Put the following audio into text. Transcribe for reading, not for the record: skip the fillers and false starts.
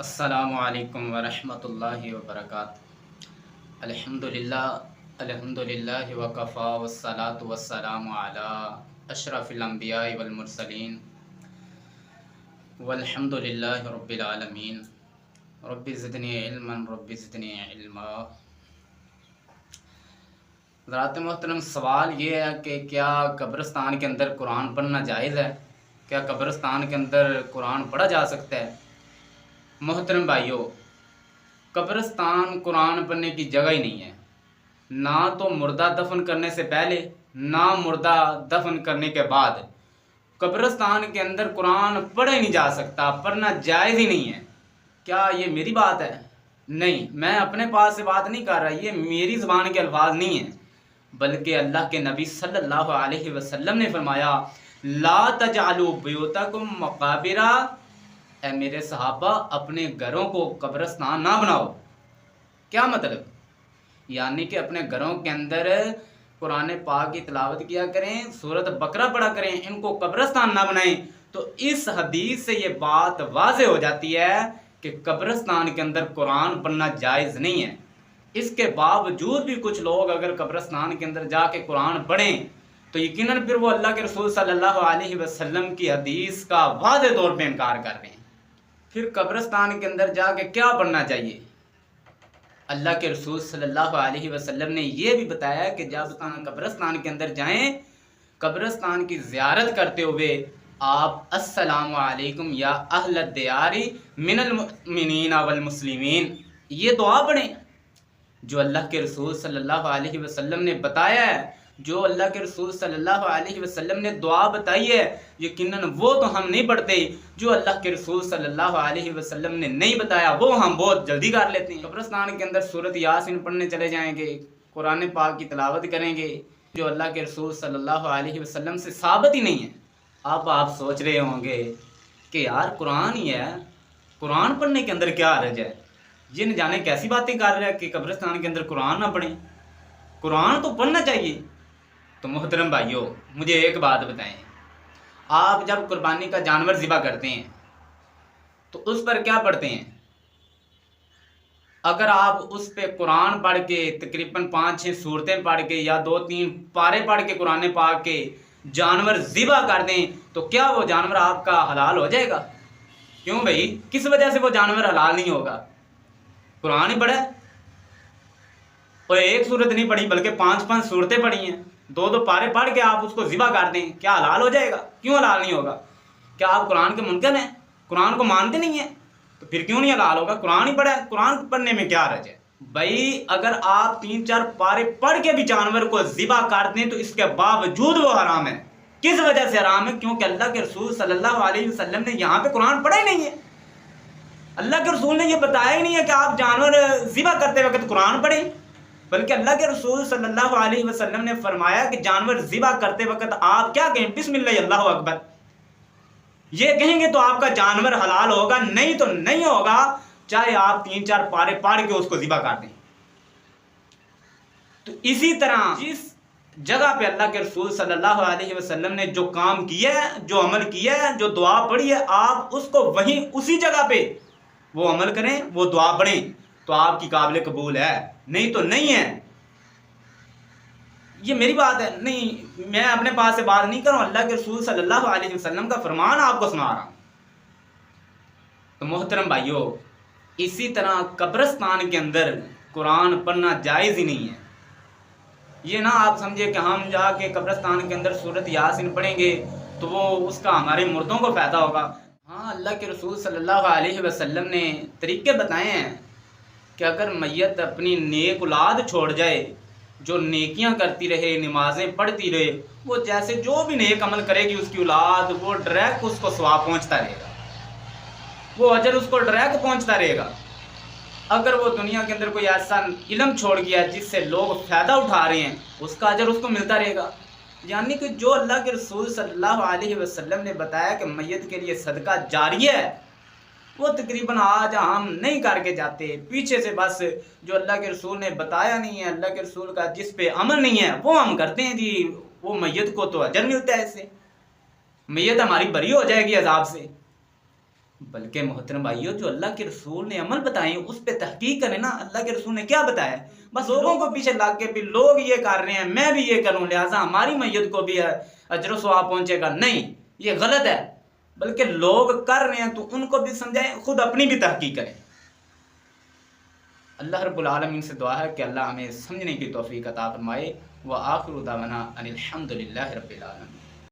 السلام علیکم ورحمۃ اللہ وبرکاتہ۔ الحمدللہ وکفا والصلاة والسلام علی اشرف الانبیاء والمرسلین والحمدللہ رب العالمین۔ رب زدنی علما رب زدنی علما۔ حضرات محترم، سوال یہ ہے کہ کیا قبرستان کے اندر قرآن پڑھنا جائز ہے؟ کیا قبرستان کے اندر قرآن پڑھا جا سکتا ہے؟ محترم بھائیوں، قبرستان قرآن پڑھنے کی جگہ ہی نہیں ہے، نہ تو مردہ دفن کرنے سے پہلے نہ مردہ دفن کرنے کے بعد قبرستان کے اندر قرآن پڑھا ہی نہیں جا سکتا، پڑھنا جائز ہی نہیں ہے۔ کیا یہ میری بات ہے؟ نہیں، میں اپنے پاس سے بات نہیں کر رہا، یہ میری زبان کے الفاظ نہیں ہیں، بلکہ اللہ کے نبی صلی اللہ علیہ وسلم نے فرمایا لا تجعلوا بیوتکم مقابر، اے میرے صحابہ اپنے گھروں کو قبرستان نہ بناؤ۔ کیا مطلب؟ یعنی کہ اپنے گھروں کے اندر قرآن پاک کی تلاوت کیا کریں، سورۃ بقرہ پڑھا کریں، ان کو قبرستان نہ بنائیں۔ تو اس حدیث سے یہ بات واضح ہو جاتی ہے کہ قبرستان کے اندر قرآن پڑھنا جائز نہیں ہے۔ اس کے باوجود بھی کچھ لوگ اگر قبرستان کے اندر جا کے قرآن پڑھیں تو یقیناً پھر وہ اللہ کے رسول صلی اللہ علیہ وسلم کی حدیث کا واضح طور پہ انکار کر رہے ہیں۔ پھر قبرستان کے اندر جا کے کیا پڑھنا چاہیے؟ اللہ کے رسول صلی اللہ علیہ وسلم نے یہ بھی بتایا کہ جب قبرستان کے اندر جائیں، قبرستان کی زیارت کرتے ہوئے آپ السلام علیکم یا اہل الدیار من المؤمنین والمسلمین یہ دعا پڑھیں جو اللہ کے رسول صلی اللہ علیہ وسلم نے بتایا ہے۔ جو اللہ کے رسول صلی اللہ علیہ وسلم نے دعا بتائی ہے یقیناً وہ تو ہم نہیں پڑھتے، جو اللہ کے رسول صلی اللہ علیہ وسلم نے نہیں بتایا وہ ہم بہت جلدی کر لیتے ہیں۔ قبرستان کے اندر سورۃ یاسین پڑھنے چلے جائیں گے، قرآن پاک کی تلاوت کریں گے، جو اللہ کے رسول صلی اللہ علیہ وسلم سے ثابت ہی نہیں ہے۔ اب آپ سوچ رہے ہوں گے کہ یار قرآن ہی ہے، قرآن پڑھنے کے اندر کیا حرج ہے؟ یہ نہ جانے کیسی باتیں کر رہے ہیں کہ قبرستان کے اندر قرآن نہ پڑھیں، قرآن تو پڑھنا چاہیے۔ تو محترم بھائیوں، مجھے ایک بات بتائیں، آپ جب قربانی کا جانور ذبح کرتے ہیں تو اس پر کیا پڑھتے ہیں؟ اگر آپ اس پہ قرآن پڑھ کے تقریباً 5-6 سورتیں پڑھ کے یا 2-3 پارے پڑھ کے قرآن پاک کے جانور ذبح کر دیں تو کیا وہ جانور آپ کا حلال ہو جائے گا؟ کیوں بھائی، کس وجہ سے وہ جانور حلال نہیں ہوگا؟ قرآن ہی پڑھا ہے، اور ایک سورت نہیں پڑھی بلکہ 5-5 سورتیں پڑھی ہیں، 2-2 پارے پڑھ کے آپ اس کو ذبح کر دیں، کیا حلال ہو جائے گا؟ کیوں حلال نہیں ہوگا؟ کیا آپ قرآن کے منکر ہیں؟ قرآن کو مانتے نہیں ہیں؟ تو پھر کیوں نہیں حلال ہوگا؟ قرآن ہی پڑھا ہے، قرآن پڑھنے میں کیا حرج ہے؟ بھائی اگر آپ 3-4 پارے پڑھ کے بھی جانور کو ذبح کر دیں تو اس کے باوجود وہ حرام ہے۔ کس وجہ سے حرام ہے؟ کیونکہ اللہ کے رسول صلی اللہ علیہ وسلم نے یہاں پہ قرآن پڑھا ہی نہیں ہے۔ اللہ کے رسول نے یہ بتایا ہی نہیں ہے کہ آپ جانور ذبح کرتے وقت قرآن پڑھیں، بلکہ اللہ کے رسول صلی اللہ علیہ وسلم نے فرمایا کہ جانور ذبح کرتے وقت آپ کیا کہیں؟ بسم اللہ اللہ اکبر، یہ کہیں گے تو آپ کا جانور حلال ہوگا، نہیں تو نہیں ہوگا، چاہے آپ 3-4 پارے پڑھ کے اس کو ذبح کر دیں۔ تو اسی طرح جس جگہ پہ اللہ کے رسول صلی اللہ علیہ وسلم نے جو کام کیا ہے، جو عمل کیا ہے، جو دعا پڑھی ہے، آپ اس کو وہیں اسی جگہ پہ وہ عمل کریں، وہ دعا پڑھیں تو آپ کی قابل قبول ہے، نہیں تو نہیں ہے۔ یہ میری بات ہے، نہیں، میں اپنے پاس سے بات نہیں کروں، اللہ کے رسول صلی اللہ علیہ وسلم کا فرمان آپ کو سنا رہا ہوں۔ تو محترم بھائیوں، اسی طرح قبرستان کے اندر قرآن پڑھنا جائز ہی نہیں ہے۔ یہ نہ آپ سمجھے کہ ہم جا کے قبرستان کے اندر سورۃ یاسین پڑھیں گے تو وہ اس کا ہمارے مردوں کو فائدہ ہوگا۔ ہاں، اللہ کے رسول صلی اللہ علیہ وسلم نے طریقے بتائے ہیں کہ اگر میت اپنی نیک اولاد چھوڑ جائے جو نیکیاں کرتی رہے، نمازیں پڑھتی رہے، وہ جیسے جو بھی نیک عمل کرے گی اس کی اولاد، وہ ڈائریکٹ اس کو ثواب پہنچتا رہے گا، وہ اجر اس کو ڈائریکٹ پہنچتا رہے گا۔ اگر وہ دنیا کے اندر کوئی ایسا علم چھوڑ گیا جس سے لوگ فائدہ اٹھا رہے ہیں، اس کا اجر اس کو ملتا رہے گا۔ یعنی کہ جو اللہ کے رسول صلی اللہ علیہ وسلم نے بتایا کہ میت کے لیے صدقہ جاریہ ہے، وہ تقریباً آج ہم نہیں کر کے جاتے، پیچھے سے بس جو اللہ کے رسول نے بتایا نہیں ہے، اللہ کے رسول کا جس پہ عمل نہیں ہے وہ ہم کرتے ہیں، جی وہ میت کو تو اجر ملتا ہے، اس سے میت ہماری بری ہو جائے گی عذاب سے۔ بلکہ محترم بھائیو جو اللہ کے رسول نے عمل بتائے اس پہ تحقیق کریں نا. اللہ کے رسول نے کیا بتایا؟ بس لوگوں کو پیچھے لگ کے بھی لوگ یہ کر رہے ہیں میں بھی یہ کروں لہٰذا ہماری میت کو بھی اجر و ثواب پہنچے گا. نہیں، یہ غلط ہے. بلکہ لوگ کر رہے ہیں تو ان کو بھی سمجھائیں، خود اپنی بھی تحقیق کریں. اللہ رب العالمین سے دعا ہے کہ اللہ ہمیں سمجھنے کی توفیق عطا فرمائے. وآخر دعوانا ان الحمد للہ رب العالمین.